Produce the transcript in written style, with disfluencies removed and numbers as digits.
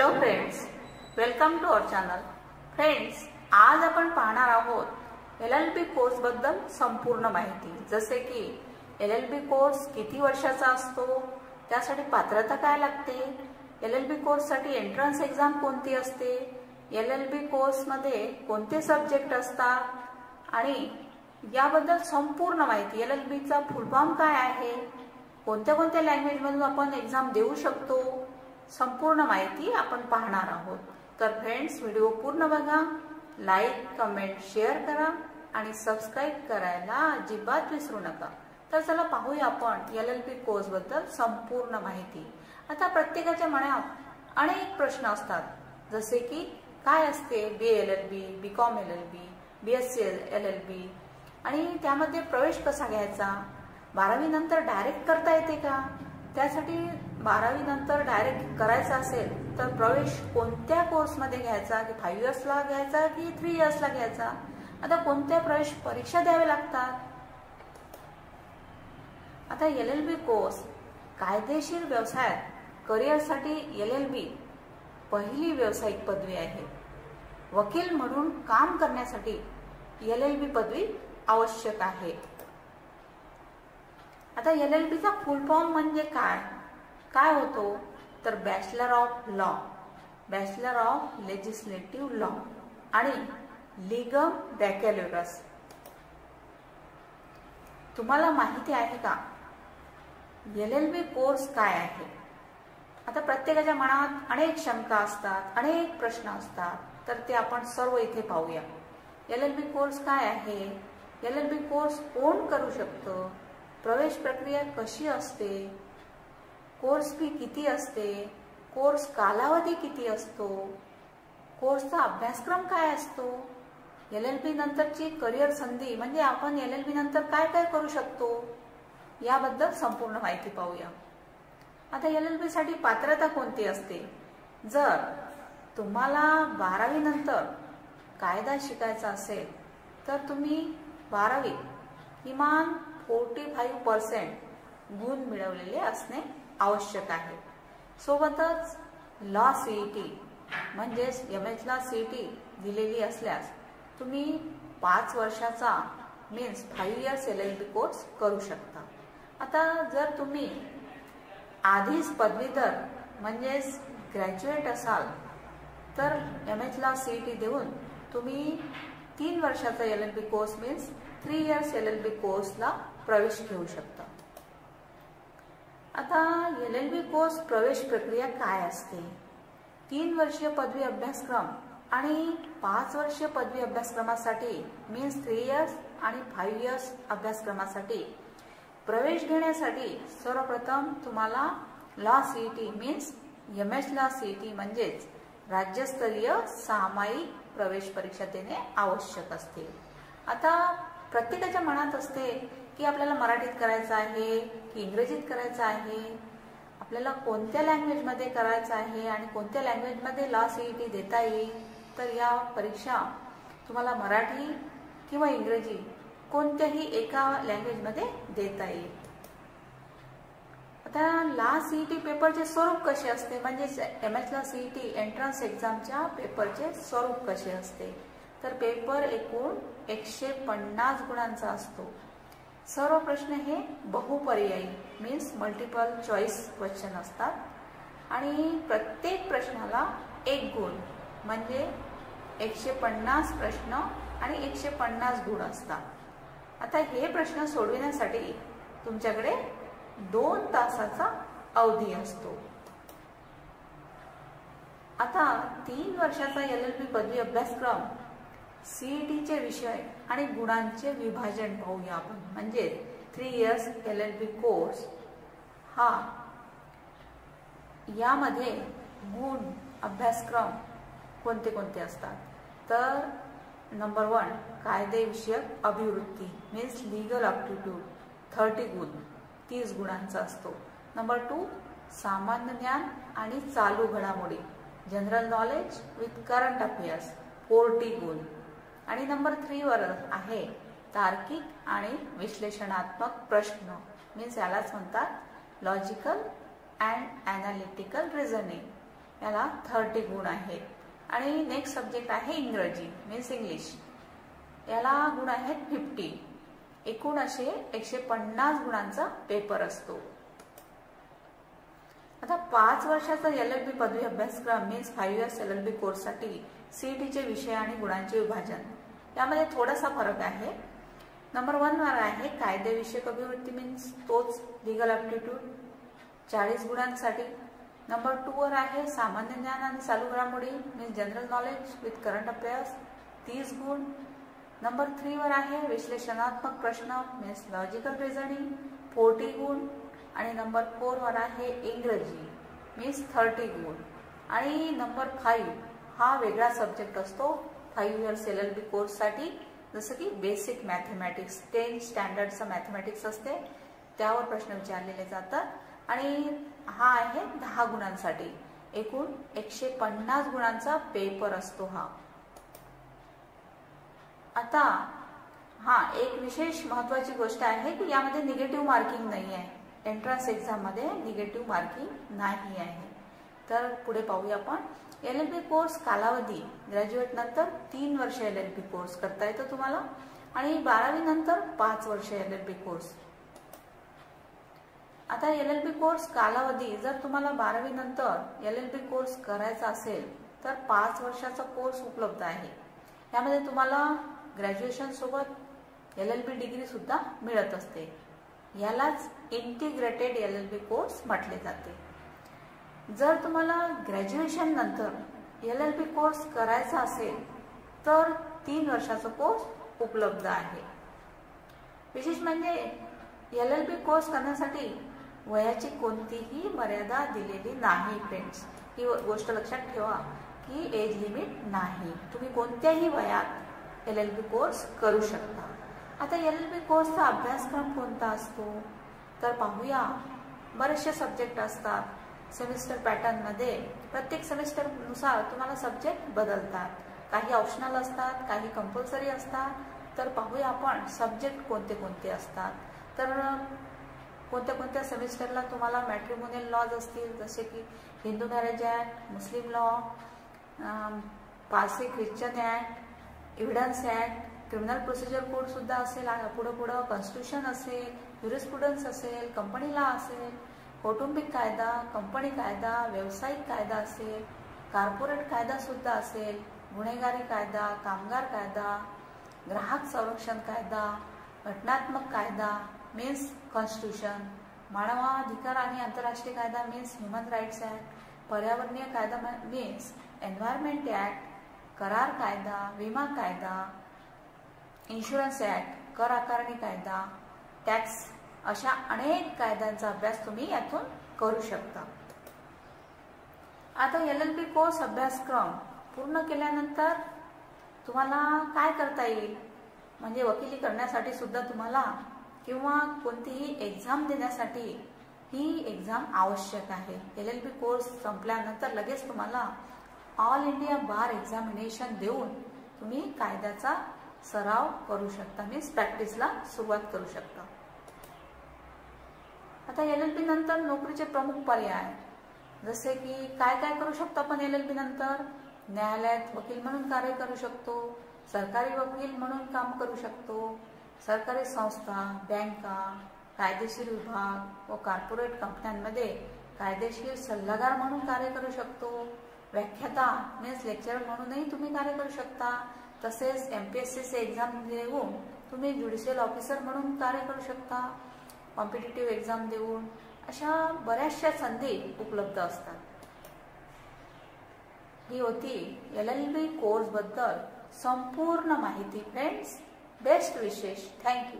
Hello friends, welcome to our channel. Friends, आज आपण पाहणार आहोत LLB कोर्स बद्दल संपूर्ण माहिती. जसे की LLB कोर्स किती वर्षाचा असतो, त्यासाठी पात्रता काय लागते, LLB कोर्स साठी एंट्रन्स एक्झाम कोणती असते, LLB कोर्स मध्ये कोणते सब्जेक्ट असतात आणि याबद्दल संपूर्ण माहिती. LLB चा फुल फॉर्म काय आहे, कोणत्या कोणत्या लँग्वेज मधून आपण एक्झाम देऊ शकतो, संपूर्ण माहिती आपण पाहणार आहोत. तर फ्रेंड्स, व्हिडिओ पूर्ण बघा, लाईक, कमेंट, शेअर करा आणि सबस्क्राईब करायला अजिबात विसरू नका. तर चला पाहूया आपण LLB कोर्स बद्दल संपूर्ण माहिती. आता प्रत्येकाच्या मनात अनेक प्रश्न असतात, जसे की काय असते BA-LLB, BCom LLB, BSc LLB आणि त्यामध्ये प्रवेश कसा घ्यायचा, 12वी नंतर डायरेक्ट करता येते का, त्यासाठी 12वी नंतर डायरेक्ट करायचा असेल तर प्रवेश कोणत्या कोर्समध्ये घ्यायचा, की 5 इयर्सला घ्यायचा की 3 इयर्सला घ्यायचा, आता कोणत्या प्रवेश परीक्षा द्याव्या लागतात. आता LLB कोर्स कायदेशीर व्यवसायात करिअरसाठी LLB पहिली व्यावसायिक पदवी आहे. वकील म्हणून काम करण्यासाठी LLB पदवी आवश्यक आहे. आता LLB चा फुल फॉर्म म्हणजे काय होतो, तर bachelor of law, bachelor of legislative law आणि लीगल बॅकॅलॉरस. तुम्हाला माहिती आहे का LLB कोर्स काय आहे? आता प्रत्येकाच्या मनात अनेक शंका असतात, अनेक प्रश्न असतात, तर ते आपण सर्व इथे पाहूया. LLB कोर्स काय आहे, LLB कोर्स कोण करू शकतो, प्रवेश प्रक्रिया कशी असते, कोर्स फी किती असते, कोर्स कालावधी किती असतो, कोर्सचा अभ्यासक्रम काय असतो, LLB नंतरची करिअर संधी म्हणजे आपण LLB नंतर काय काय करू शकतो, याबद्दल संपूर्ण माहिती पाहूया. आता LLB साठी पात्रता कोणती असते? जर तुम्हाला 12वी नंतर कायदा शिकायचा असेल तर तुम्ही 12वी किमान 45% गुण मिळवलेले असणे आवश्यक आहे. सोबतच लॉ CET म्हणजेच MH ला CET दिलेली असल्यास तुम्ही 5 वर्षाचा मीन्स 5 इयर्स LLB कोर्स करू शकता. आता जर तुम्ही आधीच पदवीधर म्हणजेच ग्रॅज्युएट असाल तर MH ला CET देऊन तुम्ही 3 वर्षाचा LLB course means 3 years LLB कोर्सला प्रवेश घेऊ शकता. आता LLB कोर्स प्रवेश प्रक्रिया काय असते? 3 वर्षीय पदवी अभ्यासक्रम आणि 5 वर्षीय पदवी अभ्यासक्रमासाठी मीन्स 3 इयर्स आणि 5 इयर्स अभ्यासक्रमासाठी प्रवेश घेण्यासाठी सर्वप्रथम तुम्हाला लॉ CET मीन्स MH ला CET म्हणजेच राज्यस्तरीय सामायिक प्रवेश परीक्षा देणे आवश्यक असते. आता प्रत्येकाच्या मनात असते की आपल्याला मराठीत करायचं आहे की इंग्रजीत करायचं आहे, आपल्याला कोणत्या लँग्वेजमध्ये करायचं आहे आणि कोणत्या लँग्वेजमध्ये लॉ CET देता येईल. तर या परीक्षा तुम्हाला मराठी किंवा इंग्रजी कोणत्याही एका लँग्वेजमध्ये देता येईल. आता लॉ CET पेपरचे स्वरूप कसे असते, म्हणजे MH ला CET एंट्रन्स एक्झामच्या पेपरचे स्वरूप कसे असते, तर पेपर एकूण 150 गुणांचा असतो. सर्व प्रश्न हे बहुपर्यायी मीन्स मल्टिपल चॉईस क्वेश्चन असतात आणि प्रत्येक प्रश्नाला 1 गुण म्हणजे 150 प्रश्न आणि 150 गुण असतात. आता हे प्रश्न सोडविण्यासाठी तुमच्याकडे 2 तासाचा अवधी असतो. आता 3 वर्षाचा LLB पदवी अभ्यासक्रम CETचे विषय आणि गुणांचे विभाजन पाहूया आपण. म्हणजे 3 इयर्स LLB कोर्स हा यामध्ये गुण अभ्यासक्रम कोणते कोणते असतात, तर नंबर 1 कायदेविषयक अभिवृत्ती मीन्स लीगल अप्टिट्यूड 30 गुण 30 गुणांचा असतो. नंबर 2 सामान्य ज्ञान आणि चालू घडामोडी general knowledge with current affairs 40 गुण. आणि नंबर 3 वर आहे तार्किक आणि विश्लेषणात्मक प्रश्न मीन्स यालाच म्हणतात लॉजिकल अँड ॲनालिटिकल रिझनिंग याला 30 गुण आहेत. आणि नेक्स्ट सब्जेक्ट आहे इंग्रजी मीन्स इंग्लिश, याला गुण आहेत 50. एकूण असे 150 गुणांचा पेपर असतो. आता 5 वर्षाचा LLB पदवी अभ्यासक्रम मीन्स 5 इयर्स LLB कोर्ससाठी CETचे विषय आणि गुणांचे विभाजन यामध्ये थोडासा फरक आहे. नंबर 1 वर आहे कायदेविषयक अभिवृत्ती मीन्स तोच लीगल ॲप्टिट्यूड 40 गुणांसाठी. नंबर 2 वर आहे सामान्य ज्ञान आणि चालू घडामोडी means general knowledge with current affairs 30 गुण. नंबर 3 वर आहे विश्लेषणात्मक प्रश्न मीन्स लॉजिकल रिझनिंग 40 गुण. आणि नंबर 4 वर आहे इंग्रजी मीन्स 30 गुण. आणि नंबर 5 हा वेगळा सब्जेक्ट असतो 5 इयर्स LLB कोर्ससाठी, जसं की बेसिक मॅथमॅटिक्स 10 स्टँडर्डचं मॅथमॅटिक्स असते, त्यावर प्रश्न विचारलेले जातात. आणि हा आहे 10 गुणांसाठी. एकूण 150 गुणांचा पेपर असतो हा. आता एक विशेष महत्त्वाची गोष्ट आहे की यामध्ये निगेटिव्ह मार्किंग नाही आहे. एंट्रन्स एक्झाममध्ये निगेटिव्ह मार्किंग नाही आहे. तर पुढे पाहूया आपण. LLB कोर्स कालावधी ग्रॅज्युएट नंतर 3 वर्ष LLB कोर्स करता येतो तुम्हाला आणि 12वी नंतर 5 वर्ष LLB कोर्स. आता LLB कोर्स कालावधी जर तुम्हाला 12वी नंतर LLB कोर्स करायचा असेल तर 5 वर्षाचा कोर्स उपलब्ध आहे. यामध्ये तुम्हाला ग्रॅज्युएशन सोबत LLB डिग्री सुद्धा मिळत असते. यालाच इंटिग्रेटेड LLB कोर्स म्हटले जाते. जर तुम्हाला ग्रॅज्युएशन नंतर LLB कोर्स करायचा असेल तर 3 वर्षाचा कोर्स उपलब्ध आहे. विशेष म्हणजे LLB कोर्स करण्यासाठी वयाची कोणतीही मर्यादा दिलेली नाही फ्रेंड्स. ही गोष्ट लक्षात ठेवा की एज लिमिट नाही. तुम्ही कोणत्याही वयात LLB कोर्स करू शकता. आता LLB कोर्सचा अभ्यासक्रम कोणता असतो तर पाहूया. बरेचसे सब्जेक्ट असतात. सेमिस्टर पॅटर्नमध्ये प्रत्येक सेमिस्टरनुसार तुम्हाला सब्जेक्ट बदलतात. काही ऑप्शनल असतात, काही कंपल्सरी असतात. तर पाहूया आपण सब्जेक्ट कोणते कोणते असतात. तर कोणत्या कोणत्या सेमिस्टरला तुम्हाला मॅट्रिमोनियल लॉज असतील, जसे की हिंदू मॅरेज ॲक्ट, मुस्लिम law, Parsi Christian act, evidence act, criminal procedure code सुद्धा असेल, पुढं कॉन्स्टिट्यूशन असेल, ज्युरिस्प्रुडन्स असेल, कंपनी लॉ असेल, कौटुंबिक कायदा, कंपनी कायदा, व्यावसायिक कायदा असेल, कॉर्पोरेट कायदा सुद्धा असेल, गुन्हेगारी कायदा, कामगार कायदा, ग्राहक संरक्षण कायदा, घटनात्मक कायदा मीन्स कॉन्स्टिट्यूशन, मानवाधिकार आणि आंतरराष्ट्रीय कायदा मीन्स ह्युमन राईट्स ॲक्ट, पर्यावरणीय कायदा मीन्स एन्व्हायरमेंट ॲक्ट, करार कायदा, विमा कायदा, इन्शुरन्स ॲक्ट, कर आकारणी कायदा, टॅक्स, अशा अनेक कायद्यांचा अभ्यास तुम्ही यातून करू शकता. आता LLB कोर्स अभ्यासक्रम पूर्ण केल्यानंतर तुम्हाला काय करता येईल, म्हणजे वकिली करण्यासाठी सुद्धा तुम्हाला किंवा कोणतीही एक्झाम देण्यासाठी ही एक्झाम आवश्यक आहे. LLB कोर्स संपल्यानंतर लगेच तुम्हाला ऑल इंडिया बार एक्झामिनेशन देऊन तुम्ही कायद्याचा सराव करू शकता, मीन्स प्रॅक्टिसला सुरुवात करू शकता. आता LLB नंतर नोकरीचे प्रमुख पर्याय, जसे की काय काय करू शकतो आपण LLB नंतर. न्यायालयात वकील म्हणून कार्य करू शकतो, सरकारी वकील म्हणून काम करू शकतो, सरकारी संस्था, बँका, कायदेशीर विभाग व कॉर्पोरेट कंपन्यांमध्ये कायदेशीर सल्लागार म्हणून कार्य करू शकतो, व्याख्याता मीन्स लेक्चरर म्हणूनही तुम्ही कार्य करू शकता. तसेच MPSCचे एक्झाम देऊन तुम्ही ज्युडिशियल ऑफिसर म्हणून कार्य करू शकता, कॉम्पिटिटिव्ह एक्झाम देऊन. अशा बऱ्याचशा संधी उपलब्ध असतात. ही होती LLB कोर्सबद्दल संपूर्ण माहिती फ्रेंड्स. बेस्ट विशेष. थँक्यू.